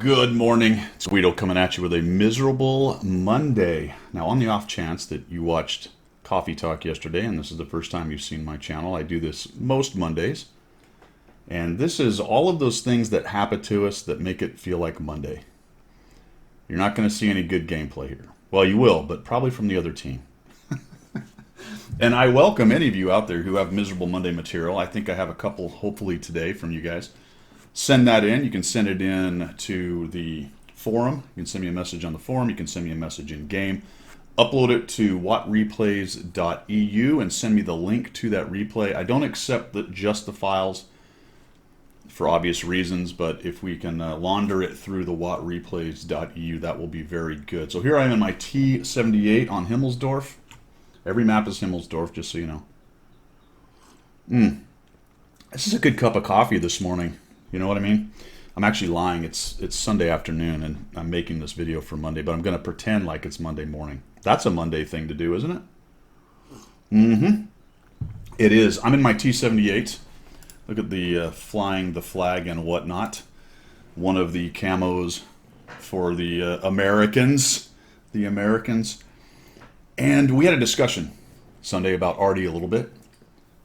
Good morning. It's Guido coming at you with a miserable Monday. Now, on the off chance that you watched Coffee Talk yesterday, and this is the first time you've seen my channel, I do this most Mondays. And this is all of those things that happen to us that make it feel like Monday. You're not going to see any good gameplay here. Well, you will, but probably from the other team. And I welcome any of you out there who have miserable Monday material. I think I have a couple, hopefully today, from you guys. Send that in. You can send it in to the forum. You can send me a message on the forum. You can send me a message in game. Upload it to whatreplays.eu and send me the link to that replay. I don't accept just the files for obvious reasons, but if we can launder it through the whatreplays.eu, that will be very good. So here I am in my T78 on Himmelsdorf. Every map is Himmelsdorf, just so you know. This is a good cup of coffee this morning. You know what I mean? I'm actually lying. It's Sunday afternoon, and I'm making this video for Monday, but I'm going to pretend like it's Monday morning. That's a Monday thing to do, isn't it? It is. I'm in my T78. Look at the flying the flag and whatnot. One of the camos for the Americans. The Americans. And we had a discussion Sunday about Artie a little bit.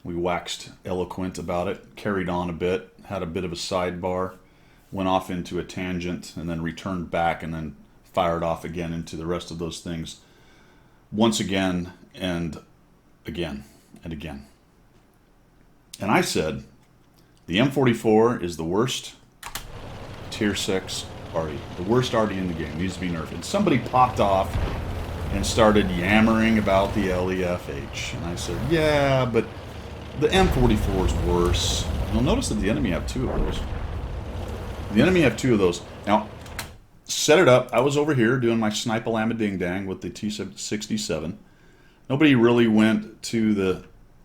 We waxed eloquent about it, carried on a bit, had a bit of a sidebar, went off into a tangent, and then returned back and then fired off again into the rest of those things once again and again and again. And I said, the M44 is the worst tier 6 Artie, the worst Artie in the game, needs to be nerfed. And somebody popped off and started yammering about the LEFH. And I said, yeah, but the M44 is worse. You'll notice that the enemy have two of those. The enemy have two of those. Now, set it up. I was over here doing my snipe-a-lama ding-dang with the T67. Nobody really went to the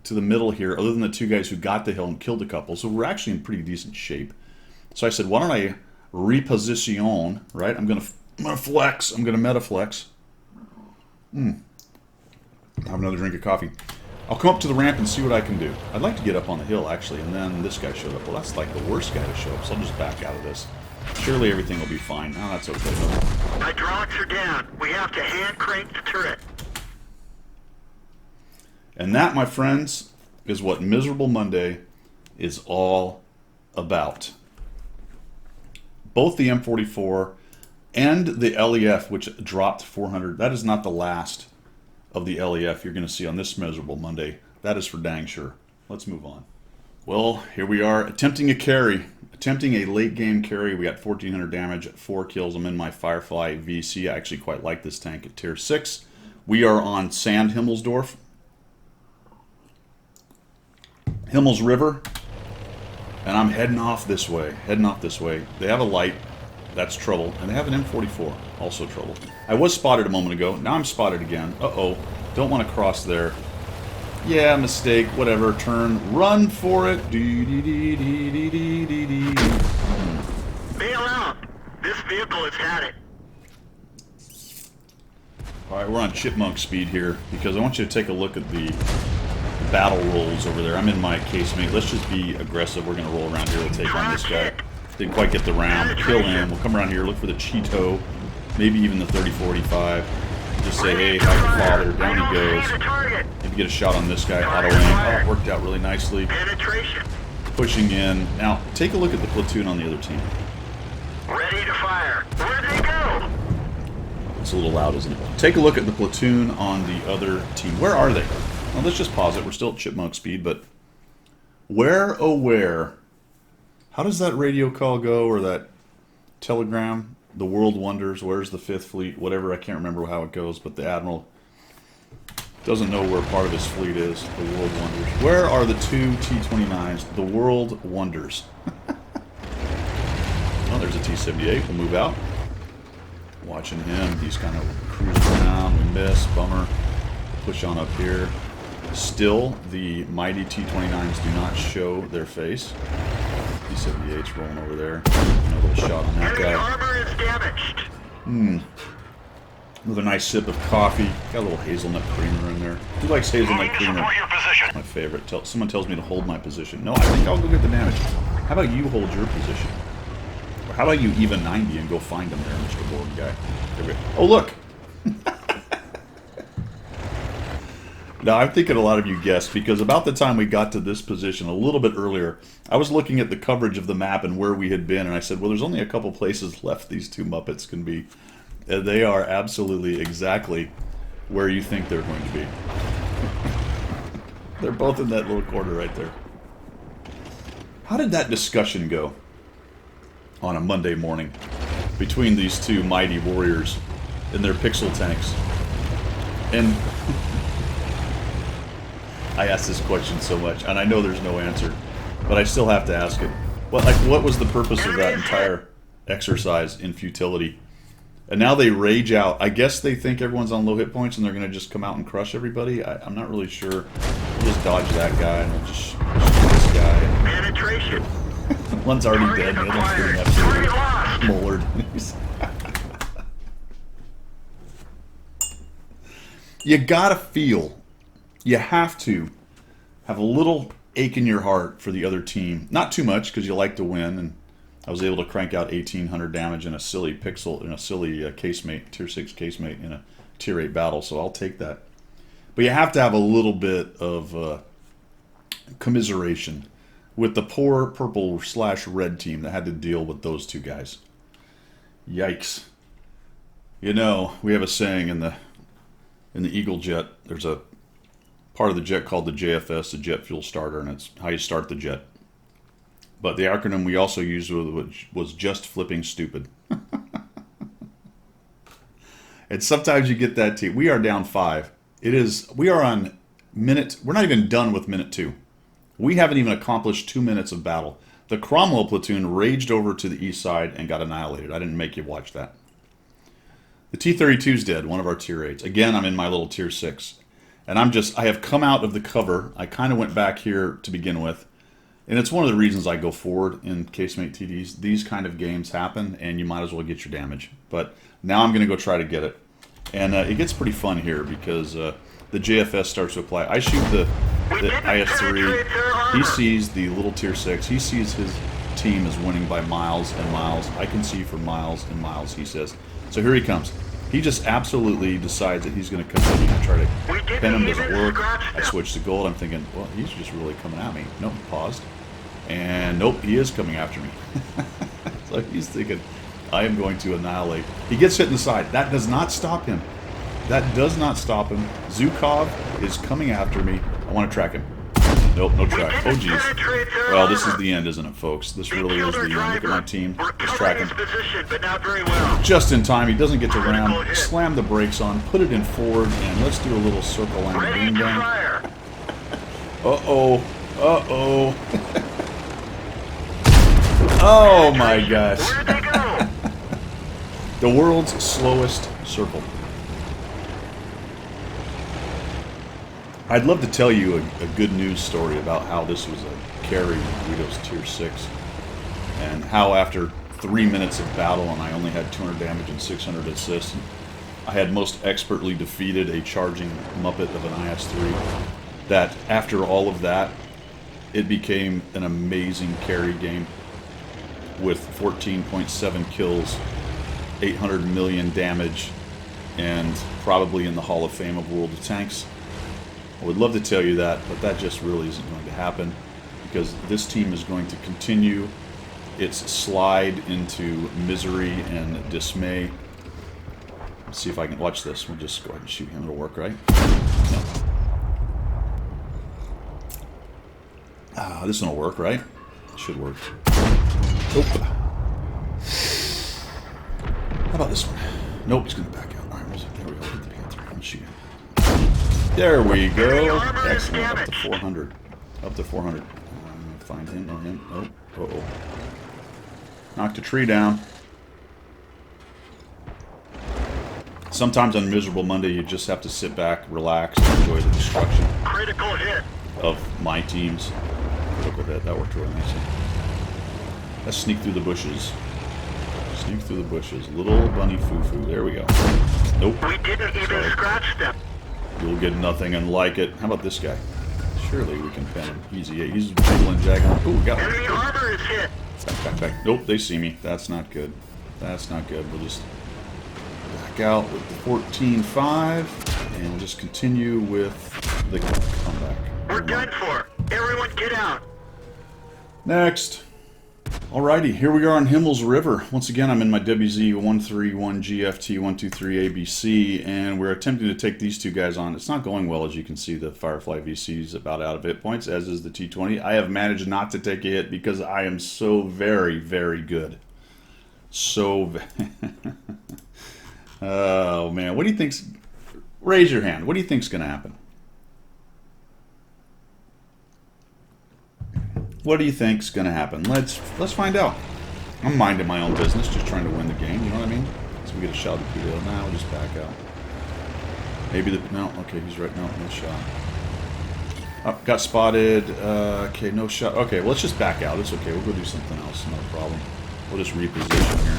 middle here, other than the two guys who got the hill and killed a couple. So we're actually in pretty decent shape. So I said, why don't I reposition, right? I'm gonna flex. I'm gonna meta flex. Have another drink of coffee. I'll come up to the ramp and see what I can do. I'd like to get up on the hill, actually, and then this guy showed up. Well, that's like the worst guy to show up, so I'll just back out of this. Surely everything will be fine. No, that's okay, though. Hydraulics are down. We have to hand crank the turret. And that, my friends, is what Miserable Monday is all about. Both the M44 and the LEF, which dropped 400, that is not the last of the LEF you're going to see on this Miserable Monday. That is for dang sure. Let's move on. Well, here we are attempting a carry. Attempting a late game carry. We got 1400 damage, 4 kills. I'm in my Firefly VC. I actually quite like this tank at tier 6. We are on Sand Himmelsdorf. Himmels River. And I'm heading off this way. They have a light. That's trouble. And they have an M44. Also trouble. I was spotted a moment ago. Now I'm spotted again. Uh-oh. Don't want to cross there. Yeah, mistake. Whatever. Turn. Run for it. Bail out. This vehicle has had it. Alright, we're on chipmunk speed here because I want you to take a look at the battle rolls over there. I'm in my casemate. Let's just be aggressive. We're going to roll around here. We'll take on this guy. Didn't quite get the round. Kill him. We'll come around here, look for the Cheeto, maybe even the 3045. Just say, hey, how's your father? Down he goes. Maybe get a shot on this guy. Auto aim. Oh, it worked out really nicely. Pushing in. Now, take a look at the platoon on the other team. Ready to fire. Where'd they go? It's a little loud, isn't it? Take a look at the platoon on the other team. Where are they? Well, let's just pause it. We're still at chipmunk speed, but where, oh where? How does that radio call go, or that telegram? The world wonders, where's the 5th fleet? Whatever, I can't remember how it goes, but the Admiral doesn't know where part of his fleet is. The world wonders. Where are the 2 T-29s? The world wonders. Well, there's a T-78. We'll move out. Watching him. He's kind of cruising around. We miss. Bummer. Push on up here. Still, the mighty T-29s do not show their face. T-78's rolling over there. Another little shot on that guy. Armor is damaged. Another nice sip of coffee. Got a little hazelnut creamer in there. Who likes hazelnut creamer? My favorite. Someone tells me to hold my position. No, I think I'll go get the damage. How about you hold your position? Or How about you even 90 and go find him there, Mr. Board guy? There we go. Oh, look! Now, I'm thinking a lot of you guessed, because about the time we got to this position, a little bit earlier, I was looking at the coverage of the map and where we had been, and I said, well, there's only a couple places left these two Muppets can be. And they are absolutely exactly where you think they're going to be. They're both in that little corner right there. How did that discussion go on a Monday morning between these two mighty warriors in their pixel tanks? And I ask this question so much, and I know there's no answer, but I still have to ask it. What was the purpose of that entire exercise in futility? And now they rage out. I guess they think everyone's on low hit points and they're going to just come out and crush everybody. I'm not really sure. We'll just dodge that guy and we'll just shoot this guy. Penetration. One's already dead, the other one's getting absolutely mollered. You gotta feel, you have to have a little ache in your heart for the other team. Not too much, because you like to win, and I was able to crank out 1,800 damage in a silly pixel, in a silly casemate, tier 6 casemate in a tier 8 battle, so I'll take that. But you have to have a little bit of commiseration with the poor purple/red team that had to deal with those two guys. Yikes. You know, we have a saying in the Eagle jet, there's a part of the jet called the JFS, the jet fuel starter, and it's how you start the jet. But the acronym we also used was just flipping stupid. And sometimes you get that too. We are down 5. We are on we're not even done with minute 2. We haven't even accomplished 2 minutes of battle. The Cromwell platoon raged over to the east side and got annihilated. I didn't make you watch that. The T-32's dead, one of our tier 8s. Again, I'm in my little tier 6. And I have come out of the cover. I kind of went back here to begin with. And it's one of the reasons I go forward in casemate TDs. These kind of games happen, and you might as well get your damage. But now I'm going to go try to get it. And it gets pretty fun here because the JFS starts to apply. I shoot the IS-3. He sees the little tier 6. He sees his team is winning by miles and miles. I can see for miles and miles, he says. So here he comes. He just absolutely decides that he's going to come in and try to pin him. Doesn't work. I switch to gold. I'm thinking, well, he's just really coming at me. Nope, paused. And nope, he is coming after me. So he's thinking, I am going to annihilate. He gets hit in the side. That does not stop him. That does not stop him. Zukov is coming after me. I want to track him. Nope, no track. Oh, geez. Well, this is the end, isn't it, folks? This really is the end. Look at my team. Just track him. Just in time. He doesn't get to ram. Slam the brakes on. Put it in forward. And let's do a little circle line. Boom, bang. Uh-oh. Uh-oh. Oh, my gosh. The world's slowest circle. I'd love to tell you a good news story about how this was a carry in Guido's tier 6. And how after 3 minutes of battle and I only had 200 damage and 600 assists, I had most expertly defeated a charging Muppet of an IS-3. That after all of that, it became an amazing carry game with 14.7 kills, 800 million damage, and probably in the Hall of Fame of World of Tanks. I would love to tell you that, but that just really isn't going to happen because this team is going to continue its slide into misery and dismay. Let's see if I can watch this. We'll just go ahead and shoot him. It'll work, right? No. This one will work, right? It should work. Nope. How about this one? Nope, it's going to back out. All right, there we go. Hit the Panther. Let's shoot him. There we go. Excellent. Up to 400. Up to 400. Find him. No, him. Oh. Uh-oh. Knocked a tree down. Sometimes on Miserable Monday, you just have to sit back, relax, and enjoy the destruction Critical hit of my teams. Critical hit. That worked really nicely. Let's sneak through the bushes. Sneak through the bushes. Little bunny foo-foo. There we go. Nope. We didn't even scratch them. You'll get nothing and like it. How about this guy? Surely we can pin him. Easy. He's jiggling, jagging. Ooh, we got Enemy one. armor is hit. Back. Nope, they see me. That's not good. That's not good. We'll just back out with the 14-5, and we'll just continue with the comeback. We're done for. Everyone get out. Next. Alrighty, here we are on Himmel's River. Once again, I'm in my WZ-131 GFT-123 ABC, and we're attempting to take these two guys on. It's not going well, as you can see. The Firefly VC is about out of hit points, as is the T20. I have managed not to take a hit because I am so very, very good. Oh, man. What do you think's... Raise your hand. What do you think's going to happen? What do you think's going to happen? Let's find out. I'm minding my own business, just trying to win the game, you know what I mean? So we get a shot at the Kudo. Now we'll just back out. Maybe the... No, okay, he's right. No shot. Oh, got spotted. Okay, no shot. Okay, well, let's just back out. It's okay. We'll go do something else. No problem. We'll just reposition here.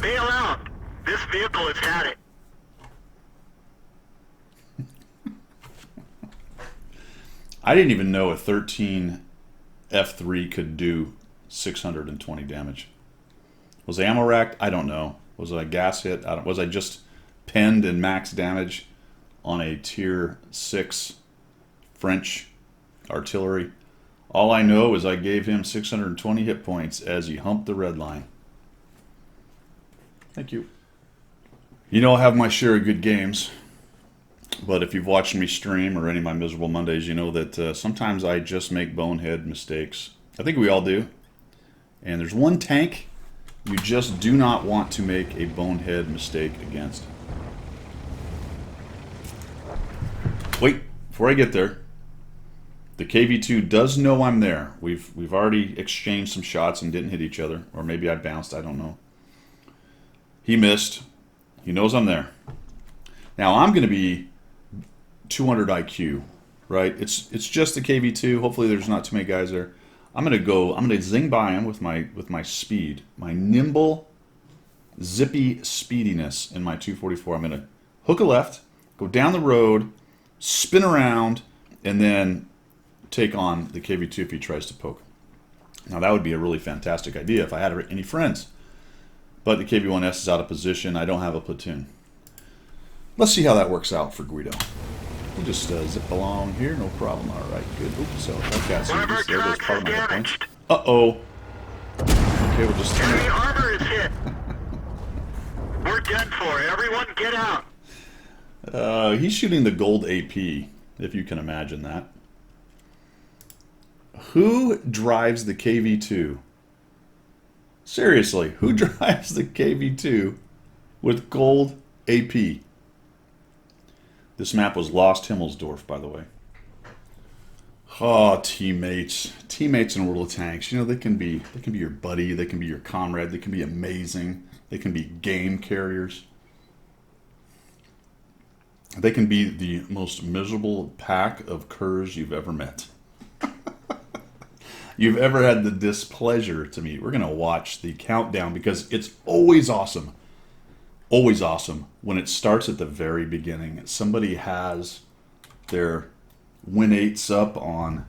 Bail out. This vehicle has had it. I didn't even know a 13 F3 could do 620 damage. Was ammo racked? I don't know. Was I gas hit? Was I just pinned in max damage on a tier 6 French artillery? All I know is I gave him 620 hit points as he humped the red line. Thank you. You know, I have my share of good games, but if you've watched me stream or any of my Miserable Mondays, you know that sometimes I just make bonehead mistakes. I think we all do. And there's one tank you just do not want to make a bonehead mistake against. Wait, before I get there, the KV-2 does know I'm there. We've already exchanged some shots and didn't hit each other, or maybe I bounced, I don't know. He missed. He knows I'm there. Now I'm going to be 200 IQ, right? It's just the KV-2. Hopefully there's not too many guys there. I'm going to zing by him with my speed, my nimble, zippy speediness in my 244. I'm going to hook a left, go down the road, spin around, and then take on the KV-2 if he tries to poke. Now that would be a really fantastic idea if I had any friends. But the KV-1S is out of position. I don't have a platoon. Let's see how that works out for Guido. We'll just zip along here, no problem. All right, good. Oops, so that One of our there goes trucks part is of my hit points. damaged. Uh-oh. Okay, we'll just... Enemy armor is hit. We're done for. Everyone get out. He's shooting the gold AP, if you can imagine that. Who drives the KV-2? Seriously, who drives the KV-2 with gold AP? This map was Lost Himmelsdorf, by the way. Oh, teammates. Teammates in World of Tanks. You know, they can be your buddy, they can be your comrade, they can be amazing, they can be game carriers. They can be the most miserable pack of curs you've ever met. You've ever had the displeasure to meet. We're going to watch the countdown because it's always awesome. Always awesome when it starts at the very beginning. Somebody has their Win 8s up on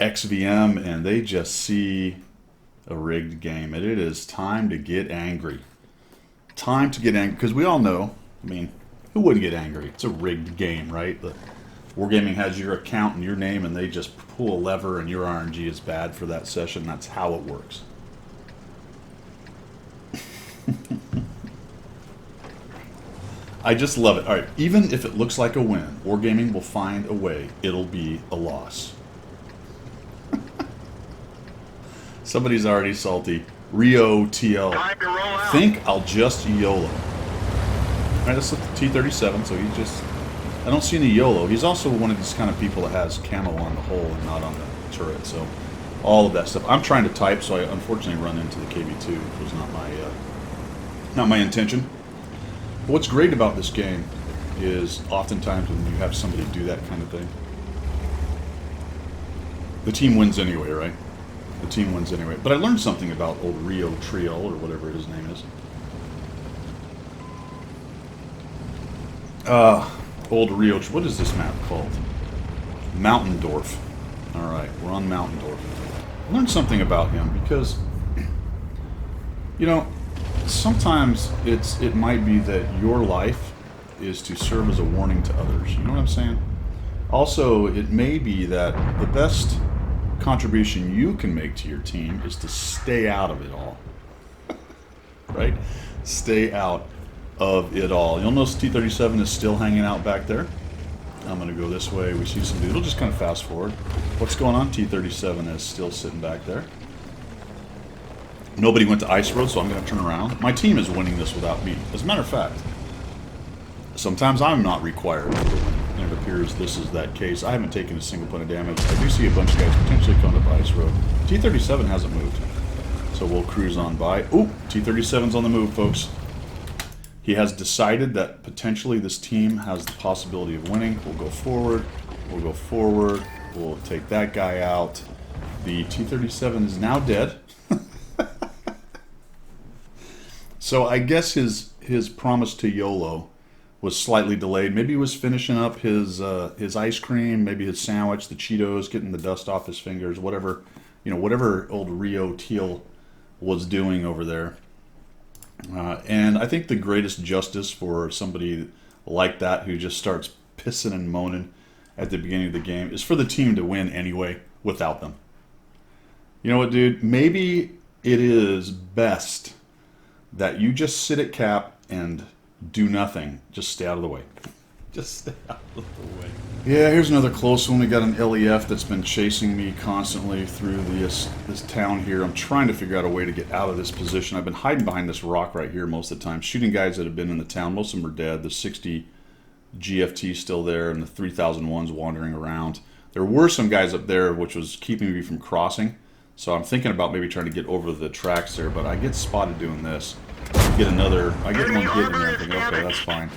XVM and they just see a rigged game. And it is time to get angry. Time to get angry. Because we all know, I mean, who wouldn't get angry? It's a rigged game, right? The Wargaming has your account and your name and they just pull a lever and your RNG is bad for that session. That's how it works. I just love it. All right, even if it looks like a win, Wargaming will find a way. It'll be a loss. Somebody's already salty. Rio TL. Time to roll I out. think I'll just YOLO. All right, let's look at the T-37. So he just... I don't see any YOLO. He's also one of these kind of people that has camo on the hull and not on the turret. So all of that stuff. I'm trying to type, so I unfortunately run into the KV-2, which was not my intention. But what's great about this game is oftentimes when you have somebody do that kind of thing, the team wins anyway, right? The team wins anyway. But I learned something about old Rio Triol, or whatever his name is. Old Rio... What is this map called? Mountaindorf. Alright, we're on Mountaindorf. learn something about him because, you know, sometimes it might be that your life is to serve as a warning to others. You know what I'm saying? Also, it may be that the best contribution you can make to your team is to stay out of it all. Right? Stay out of it all. You'll notice T-37 is still hanging out back there. I'm going to go this way. We see some dude. We'll just kind of fast forward. What's going on? T-37 is still sitting back there. Nobody went to Ice Road, so I'm going to turn around. My team is winning this without me. As a matter of fact, sometimes I'm not required to win, and it appears this is that case. I haven't taken a single point of damage. I do see a bunch of guys potentially coming up Ice Road. T-37 hasn't moved, so we'll cruise on by. Ooh, T-37's on the move, folks. He has decided that potentially this team has the possibility of winning. We'll go forward. We'll go forward. We'll take that guy out. The T-37 is now dead. So I guess his promise to YOLO was slightly delayed. Maybe he was finishing up his ice cream, maybe his sandwich, the Cheetos, getting the dust off his fingers, whatever, you know, whatever old Rio Teal was doing over there. And I think the greatest justice for somebody like that who just starts pissing and moaning at the beginning of the game is for the team to win anyway without them. You know what, dude? Maybe it is best that you just sit at cap and do nothing. Just stay out of the way. Just stay out of the way. Yeah, here's another close one. We got an LEF that's been chasing me constantly through this town here. I'm trying to figure out a way to get out of this position. I've been hiding behind this rock right here most of the time, shooting guys that have been in the town. Most of them are dead. The 60 GFT still there, and the 3001's wandering around. There were some guys up there which was keeping me from crossing, so I'm thinking about maybe trying to get over the tracks there, but I get spotted doing this. I get one hit and I think, okay, that's fine.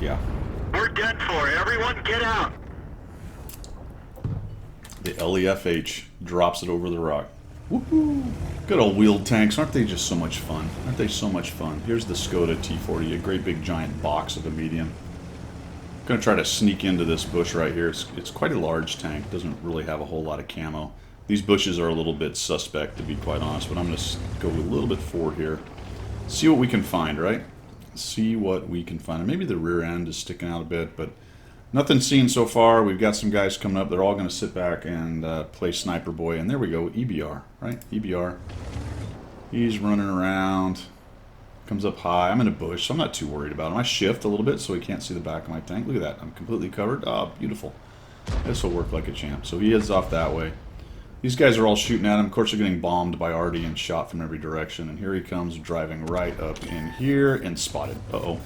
Yeah. We're done for. Everyone get out. The LEFH drops it over the rock. Woohoo! Good old wheeled tanks. Aren't they just so much fun? Aren't they so much fun? Here's the Skoda T40, a great big giant box of a medium. I'm going to try to sneak into this bush right here. It's quite a large tank. Doesn't really have a whole lot of camo. These bushes are a little bit suspect, to be quite honest, but I'm going to go a little bit forward here. See what we can find, right? See what we can find. And maybe the rear end is sticking out a bit, but nothing seen so far. We've got some guys coming up. They're all going to sit back and play Sniper Boy. And there we go, EBR, right? EBR. He's running around. Comes up high. I'm in a bush, so I'm not too worried about him. I shift a little bit so he can't see the back of my tank. Look at that. I'm completely covered. Oh, beautiful. This will work like a champ. So he heads off that way. These guys are all shooting at him. Of course, they're getting bombed by Artie and shot from every direction. And here he comes driving right up in here and spotted. Uh-oh.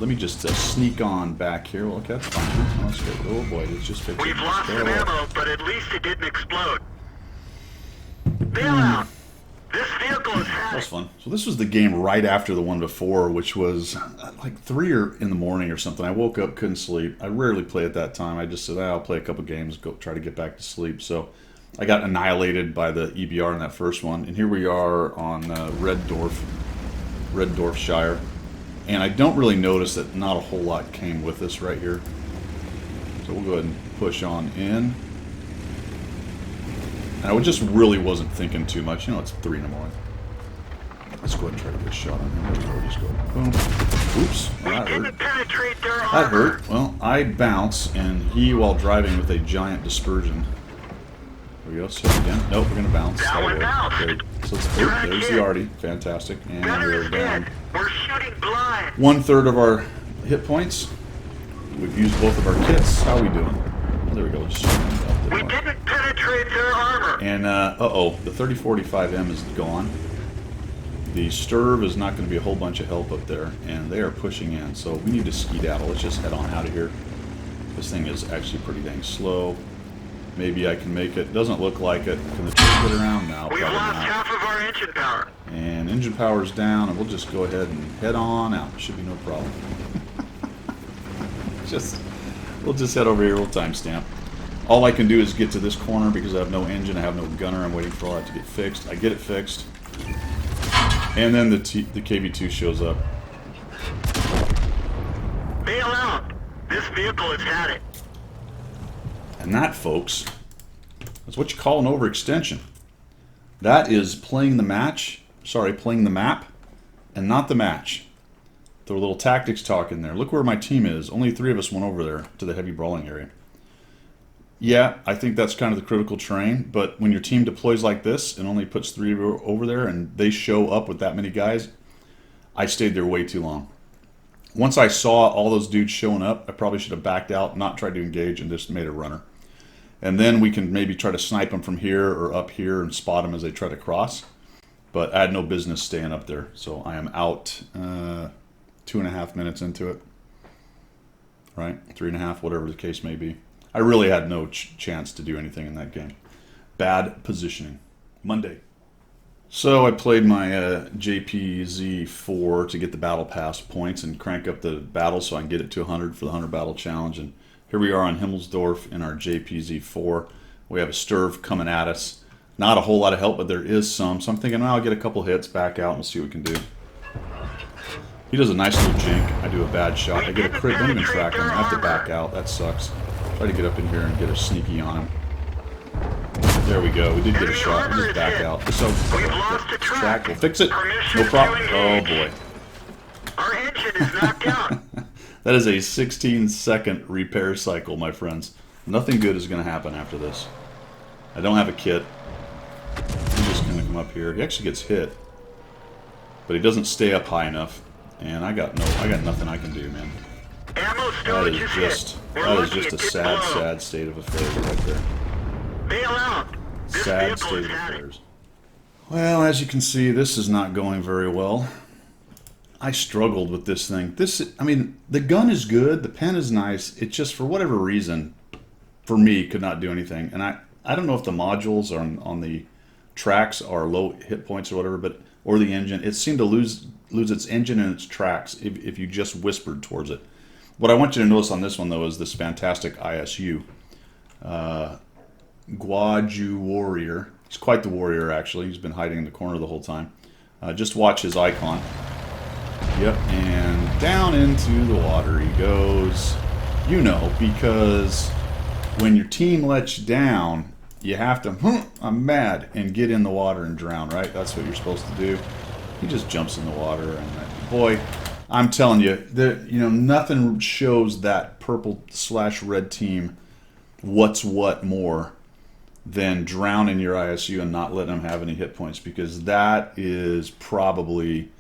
Let me just sneak on back here. Well, okay, that's fine. Let's go. Oh, boy. It's just fixing. We've lost some ammo, but at least it didn't explode. Bail out. This vehicle is had. That was fun. So this was the game right after the one before, which was like 3 in the morning or something. I woke up, couldn't sleep. I rarely play at that time. I just said, I'll play a couple games, go try to get back to sleep. So I got annihilated by the EBR in that first one. And here we are on Red Dwarf Shire. And I don't really notice that not a whole lot came with us right here. So we'll go ahead and push on in. And I just really wasn't thinking too much. You know, it's 3 in the morning. Let's go ahead and try to get a shot on him. There we go. Just go. Boom. Oops. Well, that hurt. Penetrate their armor. That hurt. Well, I bounce, and he, while driving with a giant dispersion. There we go. So again. Nope, we're going to bounce. That one bounced. Okay. So there's the Artie. Fantastic. And we're down. We're shooting blind. 1/3 of our hit points. We've used both of our kits. How are we doing? Oh, there we go. Just we didn't penetrate their armor. And, uh-oh, the 3045M is gone. The Sturv is not going to be a whole bunch of help up there, and they are pushing in. So we need to skedaddle. Let's just head on out of here. This thing is actually pretty dang slow. Maybe I can make it. Doesn't look like it. Can the truck get around now? We've lost half of our engine power. And engine power's down, and we'll just go ahead and head on out. Should be no problem. We'll just head over here. We'll timestamp. All I can do is get to this corner because I have no engine, I have no gunner. I'm waiting for all that to get fixed. I get it fixed. And then the KV-2 shows up. Bail out. This vehicle has had it. And that, folks, is what you call an overextension. That is playing the match. Sorry, playing the map and not the match. Throw a little tactics talk in there. Look where my team is. Only 3 of us went over there to the heavy brawling area. Yeah, I think that's kind of the critical terrain, but when your team deploys like this and only puts 3 over there and they show up with that many guys, I stayed there way too long. Once I saw all those dudes showing up, I probably should have backed out, not tried to engage, and just made a runner. And then we can maybe try to snipe them from here or up here and spot them as they try to cross. But I had no business staying up there, so I am out 2.5 minutes into it. Right? 3.5, whatever the case may be. I really had no chance to do anything in that game. Bad positioning. Monday. So I played my JPZ4 to get the battle pass points and crank up the battle so I can get it to 100 for the 100 battle challenge. And here we are on Himmelsdorf in our JPZ4. We have a Sturv coming at us. Not a whole lot of help, but there is some. So I'm thinking, well, I'll get a couple hits, back out, and we'll see what we can do. He does a nice little jink. I do a bad shot. I get a crit. Don't even track him. I have to back out. That sucks. Try to get up in here and get a sneaky on him. There we go. We did get a shot. We'll just back out. So, track. We'll fix it. No problem. Oh, boy. Our engine is knocked out. That is a 16-second repair cycle, my friends. Nothing good is going to happen after this. I don't have a kit. He's just going to come up here. He actually gets hit, but he doesn't stay up high enough. And I got nothing I can do, man. That is just a sad state of affairs right there. Bail out. Sad state of affairs. Well, as you can see, this is not going very well. I struggled with this thing. I mean, the gun is good, the pen is nice. It just, for whatever reason, for me, could not do anything. And I don't know if the modules on the tracks are low hit points or whatever, or the engine. It seemed to lose its engine and its tracks if you just whispered towards it. What I want you to notice on this one, though, is this fantastic ISU. Guaju Warrior. He's quite the warrior, actually. He's been hiding in the corner the whole time. Just watch his icon. Yep, and down into the water he goes. You know, because when your team lets you down, you have to, I'm mad, and get in the water and drown, right? That's what you're supposed to do. He just jumps in the water, and boy, I'm telling you, nothing shows that purple/red team what's what more than drowning your ISU and not letting them have any hit points, because that is probably,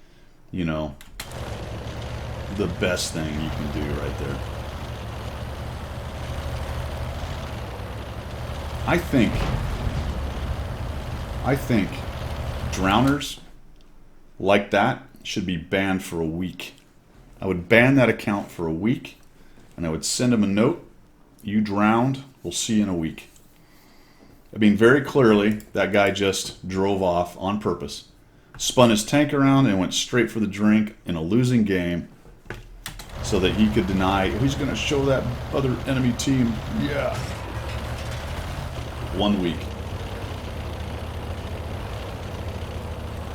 the best thing you can do right there. I think drowners like that should be banned for a week. I would ban that account for a week, and I would send him a note. You drowned. We'll see you in a week. I mean, very clearly, that guy just drove off on purpose, spun his tank around, and went straight for the drink in a losing game so that he could deny, he's going to show that other enemy team, yeah. 1 week.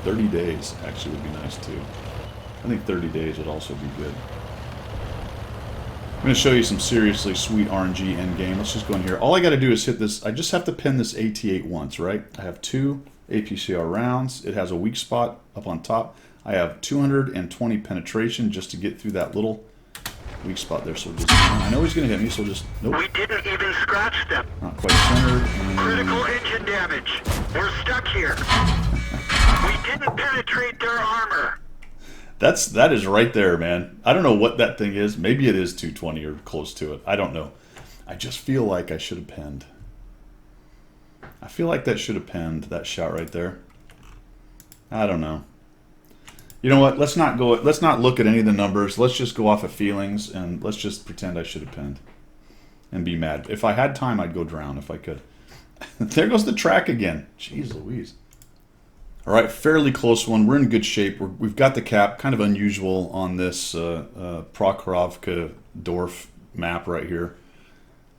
30 days actually would be nice too. I think 30 days would also be good. I'm going to show you some seriously sweet RNG endgame. Let's just go in here. All I got to do is hit this. I just have to pin this AT8 once, right? I have 2 APCR rounds. It has a weak spot up on top. I have 220 penetration just to get through that little weak spot there. So just, I know he's going to hit me, so just, nope. We didn't even scratch them. Not quite centered. Critical engine damage. We're stuck here. We didn't penetrate their armor. That is right there, man. I don't know what that thing is. Maybe it is 220 or close to it. I don't know. I just feel like I should have penned. I feel like that should have penned, that shot right there. I don't know. You know what? Let's not look at any of the numbers. Let's just go off of feelings, and let's just pretend I should have penned and be mad. If I had time, I'd go drown if I could. There goes the track again. Jeez Louise. All right, fairly close one. We're in good shape. We've got the cap, kind of unusual on this Prokhorovka Dorf map right here.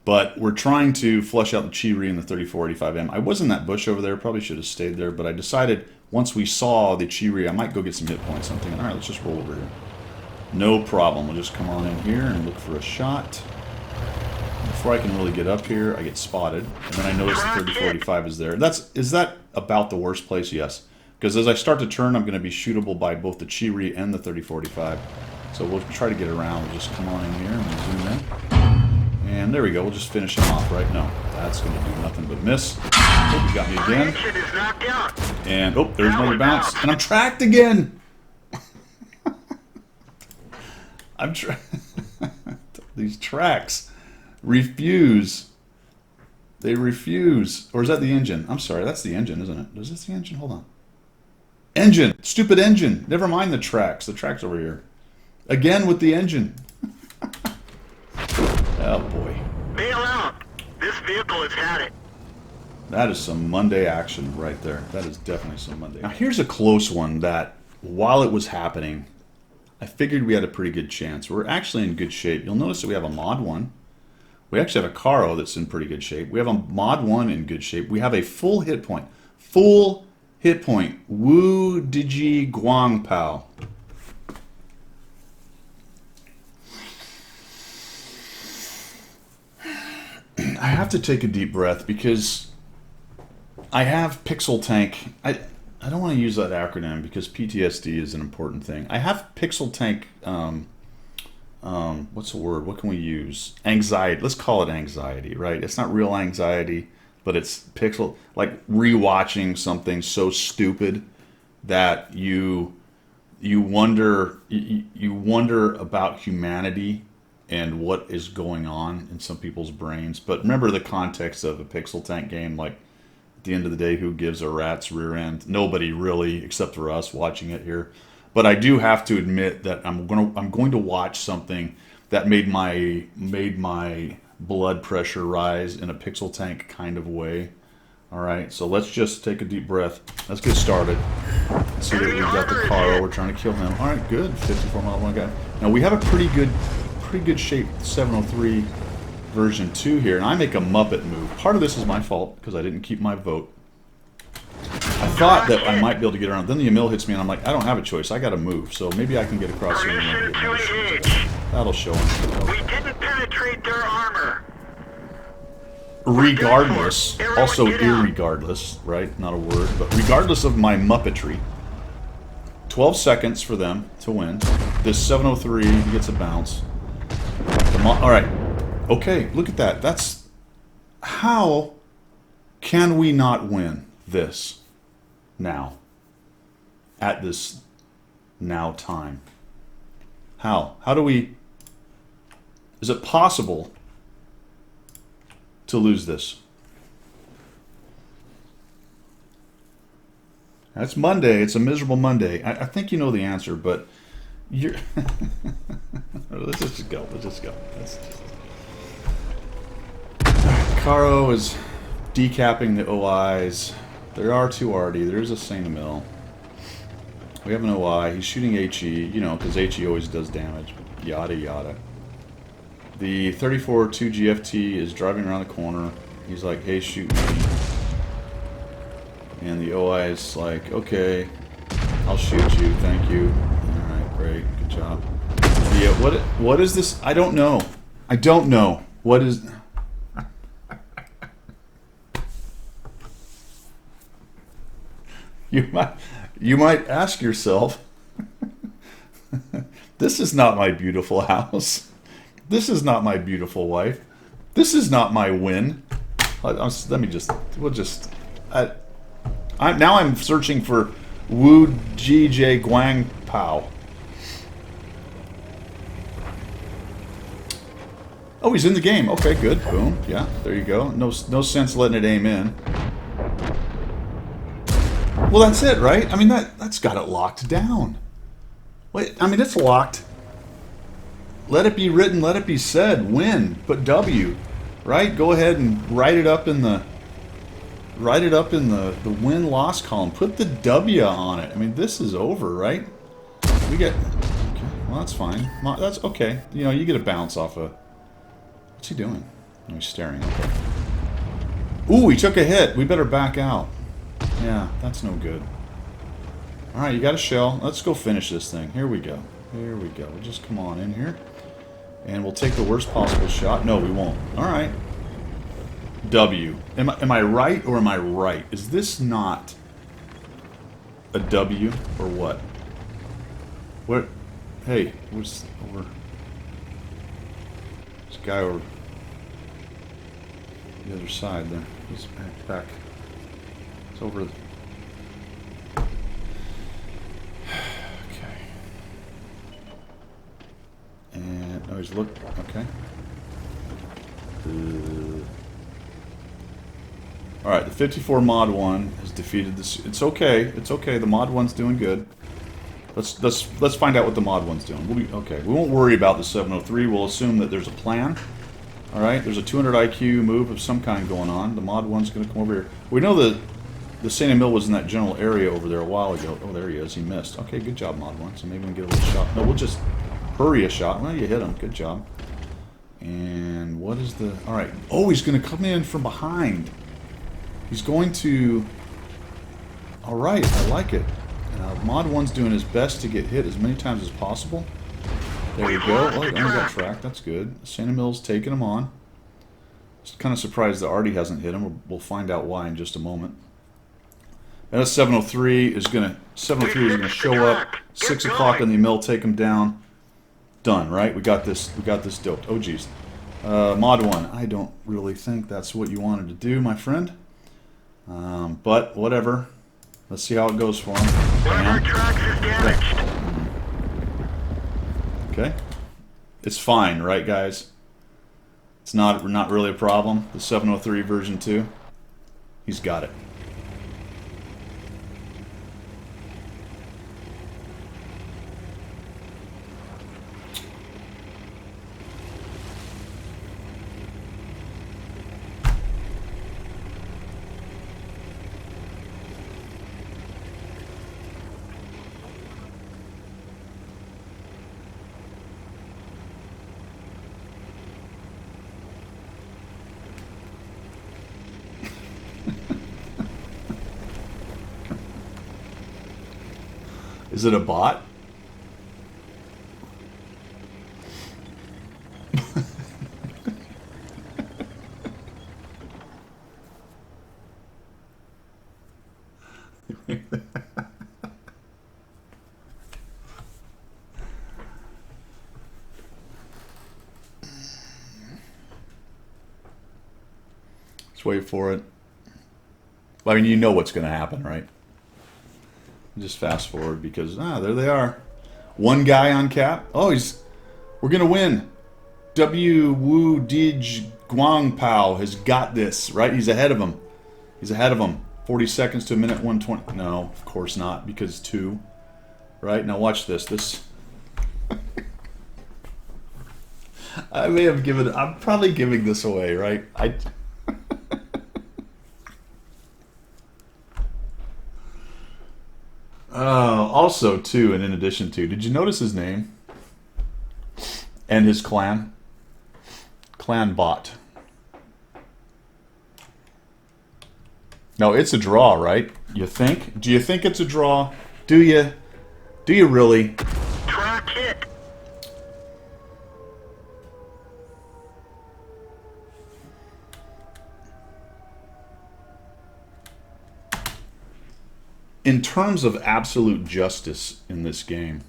But we're trying to flush out the Chiri and the 3485M. I was in that bush over there. Probably should have stayed there. But I decided once we saw the Chiri, I might go get some hit points. I'm thinking, all right, let's just roll over here. No problem. We'll just come on in here and look for a shot. Before I can really get up here, I get spotted. And then I notice the 3485 is there. Is that about the worst place? Yes. Because as I start to turn, I'm going to be shootable by both the Chi-Ri and the 3045. So we'll try to get around. We'll just come on in here and we'll zoom in. And there we go. We'll just finish him off, right? No, that's going to do nothing but miss. Oh, he got me again. Engine is knocked out. And, oh, there's another bounce. And I'm tracked again. These tracks refuse. They refuse. Or is that the engine? I'm sorry, that's the engine, isn't it? Is this the engine? Hold on. Engine! Stupid engine! Never mind the tracks. The tracks over here. Again with the engine. Oh, boy. Bail out. This vehicle has had it. That is some Monday action right there. That is definitely some Monday. Now, here's a close one that, while it was happening, I figured we had a pretty good chance. We're actually in good shape. You'll notice that we have a Mod 1. We actually have a Caro that's in pretty good shape. We have a Mod 1 in good shape. We have a full hit point. Full hit point. Wu Digi Guang Pao. I have to take a deep breath because I have Pixel Tank. I don't want to use that acronym because PTSD is an important thing. I have Pixel Tank, what's the word? What can we use? Anxiety. Let's call it anxiety, right? It's not real anxiety, but it's pixel, like rewatching something so stupid that you wonder about humanity and what is going on in some people's brains. But remember the context of a Pixel Tank game, like, at the end of the day, who gives a rat's rear end? Nobody really, except for us watching it here. But I do have to admit that I'm going to watch something that made my blood pressure rise in a Pixel Tank kind of way. All right, so let's just take a deep breath. Let's get started. Let's see that we've got the Caro. We're trying to kill him. All right, good. 54 mile one guy. Now we have a pretty good shape 703. Version 2 here, and I make a Muppet move. Part of this is my fault because I didn't keep my vote. I thought that I might be able to get around. Then the Emil hits me, and I'm like, I don't have a choice. I got to move. So maybe I can get across here. Permission to engage. That'll show him. We didn't penetrate their armor. Regardless, also irregardless, right? Not a word, but regardless of my Muppetry, 12 seconds for them to win. This 703 gets a bounce. Come on. All right. Okay, look at that. That's... How can we not win this now? At this now time? How? How do we... Is it possible to lose this? That's Monday. It's a miserable Monday. I think you know the answer, but you're... Let's just go. Let's just go. Let's just... Caro is decapping the OIs. There are two already. There is a Saint Emil. We have an OI. He's shooting HE, you know, because HE always does damage. Yada yada. The 34 2GFT is driving around the corner. He's like, hey, shoot me. And the OI is like, okay, I'll shoot you. Thank you. Alright, great. Good job. Yeah, what is this? I don't know. I don't know. What is... You might ask yourself, this is not my beautiful house. This is not my beautiful wife. This is not my win. Let me just, now I'm searching for Wu GJ Guang Pao. Oh, he's in the game. Okay, good. Boom. Yeah, there you go. No sense letting it aim in. Well, that's it, right? I mean, that's got it locked down. Wait, I mean, it's locked. Let it be written, let it be said. Win, put W, right? Go ahead and write it up in the win-loss column. Put the W on it. I mean, this is over, right? We get... Okay, well, that's fine. That's okay. You know, you get a bounce off of... What's he doing? Oh, he's staring. Okay. Ooh, he took a hit. We better back out. Yeah, that's no good. Alright, you got a shell. Let's go finish this thing. Here we go. Here we go. We'll just come on in here. And we'll take the worst possible shot. No, we won't. Alright. W. Am I right or am I right? Is this not a W or what? What? Hey, where's over? This guy over the other side there. He's back. It's over. Okay. And oh, he's look. Okay. All right, the 54 Mod 1 has defeated this. It's okay. It's okay. The Mod 1's doing good. Let's find out what the Mod 1's doing. We'll be okay. We won't worry about the 703. We'll assume that there's a plan. All right, there's a 200 IQ move of some kind going on. The Mod 1's going to come over here. We know that the Sand Mill was in that general area over there a while ago. Oh, there he is. He missed. Okay, good job, Mod 1. So maybe we can get a little shot. No, we'll just hurry a shot. Well, you hit him. Good job. And what is the... All right. Oh, he's going to come in from behind. He's going to... All right, I like it. Mod 1's doing his best to get hit as many times as possible. There we go. Oh, he got tracked. That's good. Sand Mill's taking him on. Just kind of surprised that Artie hasn't hit him. We'll find out why in just a moment. And 703 is going to show up. 6 o'clock in the mill, take him down. Done, right? We got this doped. Oh, geez. Mod 1, I don't really think that's what you wanted to do, my friend. But whatever. Let's see how it goes for him. One of our tracks is damaged. Okay. It's fine, right, guys? It's not really a problem. The 703 version 2. He's got it. Is it a bot? Let's wait for it. I mean, you know what's going to happen, right? Just fast forward because, there they are. One guy on cap. Oh, we're going to win. Wu Dij Guang Pao has got this, right? He's ahead of him. 40 seconds to a minute 120. No, of course not, because 2. Right? Now watch this. I'm probably giving this away, right? Also, too, and in addition to, did you notice his name? And his clan? Clan bot. No, it's a draw, right? You think? Do you think it's a draw? Do you? Do you really? Track hit. In terms of absolute justice in this game,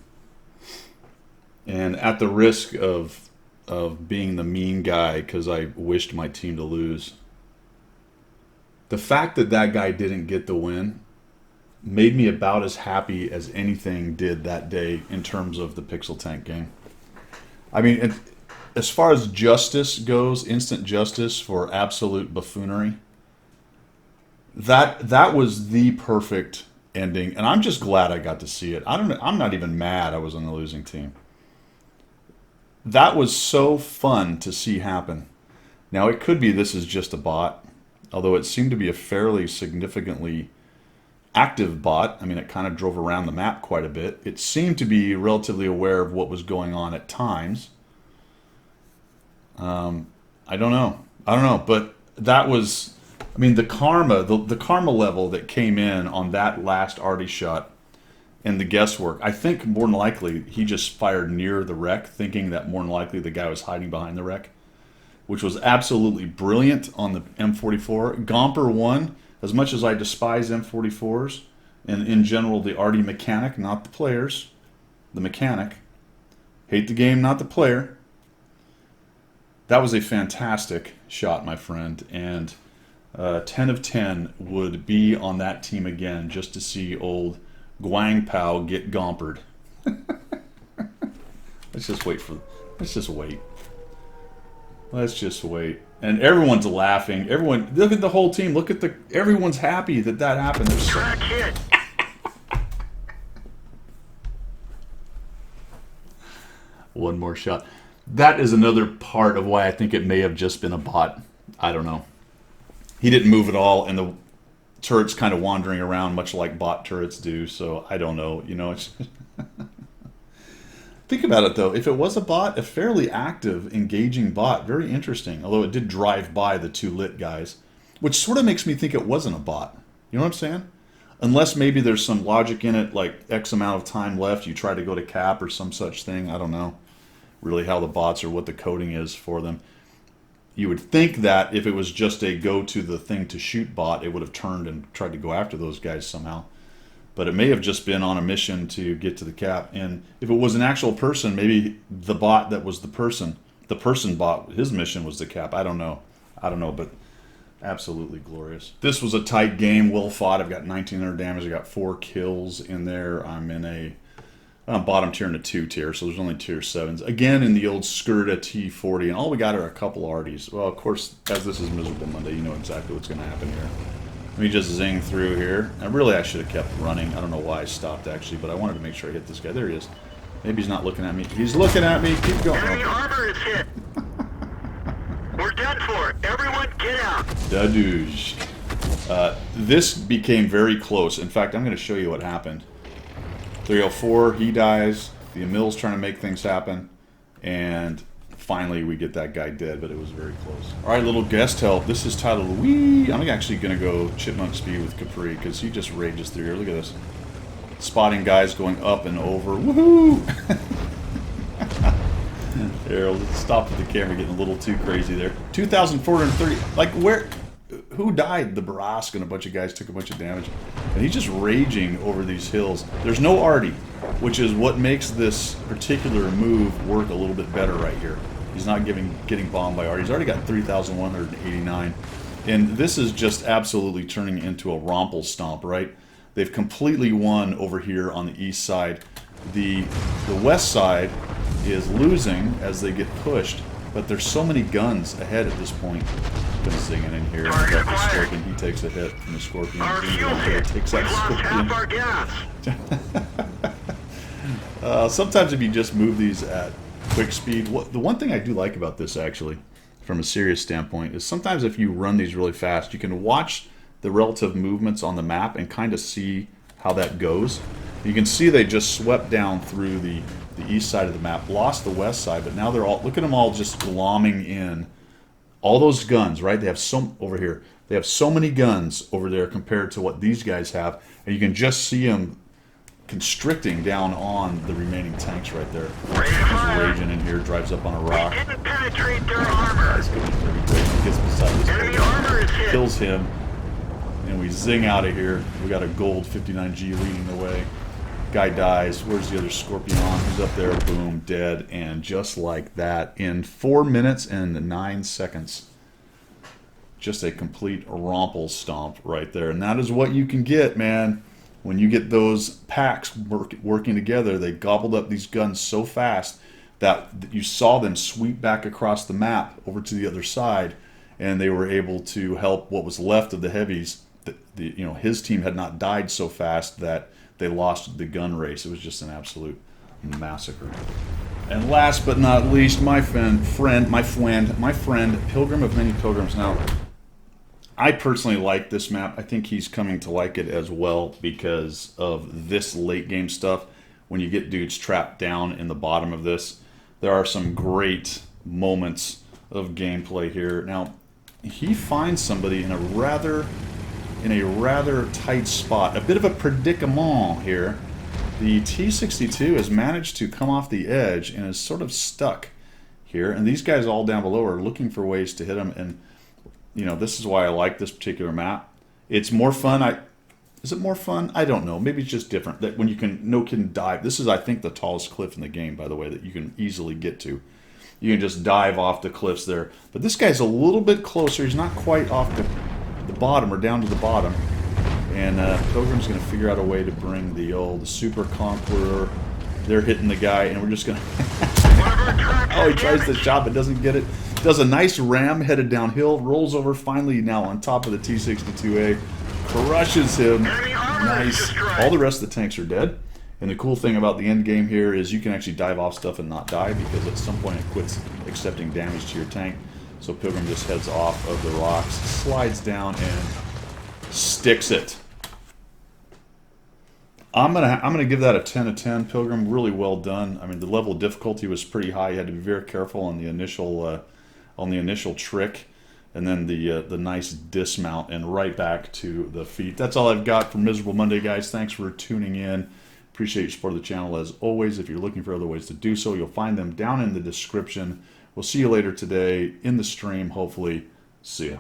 and at the risk of being the mean guy because I wished my team to lose, the fact that guy didn't get the win made me about as happy as anything did that day in terms of the Pixel Tank game. I mean, as far as justice goes, instant justice for absolute buffoonery, that was the perfect ending, and I'm just glad I got to see it. I'm not even mad I was on the losing team. That was so fun to see happen. Now, it could be this is just a bot, although it seemed to be a fairly significantly active bot. I mean, it kind of drove around the map quite a bit. It seemed to be relatively aware of what was going on at times. I don't know, but that was... I mean, the karma level that came in on that last Artie shot and the guesswork, I think more than likely he just fired near the wreck, thinking that more than likely the guy was hiding behind the wreck. which was absolutely brilliant on the M44. Gomper 1, as much as I despise M44s, and in general the arty mechanic, not the players, the mechanic. Hate the game, not the player. That was a fantastic shot, my friend, and 10 of 10 would be on that team again just to see old Guang Pao get gompered. Let's just wait. Let's just wait. And everyone's laughing. Everyone, look at the whole team. Everyone's happy that happened. Track hit. One more shot. That is another part of why I think it may have just been a bot. I don't know. He didn't move at all, and the turret's kind of wandering around, much like bot turrets do. So I don't know. You know, it's think about it though. If it was a bot, a fairly active, engaging bot, very interesting. Although it did drive by the two lit guys, which sort of makes me think it wasn't a bot. You know what I'm saying? Unless maybe there's some logic in it, like X amount of time left, you try to go to cap or some such thing. I don't know really how the bots or what the coding is for them. You would think that if it was just a go to the thing to shoot bot, it would have turned and tried to go after those guys somehow. But it may have just been on a mission to get to the cap. And if it was an actual person, maybe the bot that was the person bot, his mission was the cap. I don't know, but absolutely glorious. This was a tight game, well fought. I've got 1,900 damage. I got 4 kills in there. I'm in a bottom tier and a 2 tier, so there's only tier 7s. Again, in the old Skirta T40, and all we got are a couple arties. Well, of course, as this is Miserable Monday, you know exactly what's going to happen here. Let me just zing through here. And really, I should have kept running. I don't know why I stopped, actually, but I wanted to make sure I hit this guy. There he is. Maybe he's not looking at me. He's looking at me. Keep going. Enemy armor is hit. We're done for. Everyone get out. Dadoosh. This became very close. In fact, I'm going to show you what happened. 304, he dies. The Emil's trying to make things happen. And finally, we get that guy dead, but it was very close. All right, little guest help. This is titled Wee. I'm actually going to go chipmunk speed with Capri because he just rages through here. Look at this. Spotting guys going up and over. Woohoo! There, let's stop with the camera getting a little too crazy there. 2,430. Like, where? Who died? The Barask and a bunch of guys took a bunch of damage. And he's just raging over these hills. There's no arty, which is what makes this particular move work a little bit better right here. He's not getting bombed by arty. He's already got 3,189. And this is just absolutely turning into a Rompel stomp, right? They've completely won over here on the east side. The west side is losing as they get pushed, but there's so many guns ahead at this point. I'm gonna zing it in here. Got the Scorpion. He takes a hit from the Scorpion. Our fuel hit. Takes We've that lost half Scorpion. our gas. Sometimes if you just move these at quick speed, the one thing I do like about this actually, from a serious standpoint, is sometimes if you run these really fast, you can watch the relative movements on the map and kind of see how that goes. You can see they just swept down through the east side of the map, lost the west side, but now they're all, look at them all just glomming in. All those guns, right? They have over here. They have so many guns over there compared to what these guys have, and you can just see them constricting down on the remaining tanks right there. He's raging in here, drives up on a rock. Didn't penetrate their armor. He gets beside this Enemy armor is hit. kills him, and we zing out of here. We got a gold 59G leading the way. Guy dies. Where's the other Scorpion? He's up there. Boom, dead. And just like that, in 4 minutes and 9 seconds, just a complete Rompel stomp right there. And that is what you can get, man. When you get those packs working together, they gobbled up these guns so fast that you saw them sweep back across the map over to the other side, and they were able to help what was left of the heavies. His team had not died so fast that they lost the gun race. It was just an absolute massacre. And last but not least, my friend, Pilgrim of Many Pilgrims. Now, I personally like this map. I think he's coming to like it as well because of this late game stuff. When you get dudes trapped down in the bottom of this, there are some great moments of gameplay here. Now, he finds somebody in a rather tight spot. A bit of a predicament here. The T-62 has managed to come off the edge and is sort of stuck here. And these guys all down below are looking for ways to hit them. And, you know, this is why I like this particular map. It's more fun. Is it more fun? I don't know. Maybe it's just different. That when you can dive. This is, I think, the tallest cliff in the game, by the way, that you can easily get to. You can just dive off the cliffs there. But this guy's a little bit closer. He's not quite off the bottom or down to the bottom. And Pilgrim's going to figure out a way to bring the old Super Conqueror. They're hitting the guy, and we're just going to... Oh, he tries to shot, but doesn't get it. Does a nice ram, headed downhill, rolls over, finally now on top of the T-62A. Crushes him. Nice. All the rest of the tanks are dead. And the cool thing about the end game here is you can actually dive off stuff and not die, because at some point it quits accepting damage to your tank. So Pilgrim just heads off of the rocks, slides down, and sticks it. I'm gonna give that a 10 of 10. Pilgrim, really well done. I mean, the level of difficulty was pretty high. You had to be very careful on the initial trick, and then the nice dismount and right back to the feet. That's all I've got for Miserable Monday, guys. Thanks for tuning in. Appreciate your support of the channel as always. If you're looking for other ways to do so, you'll find them down in the description. We'll see you later today in the stream, hopefully. See ya.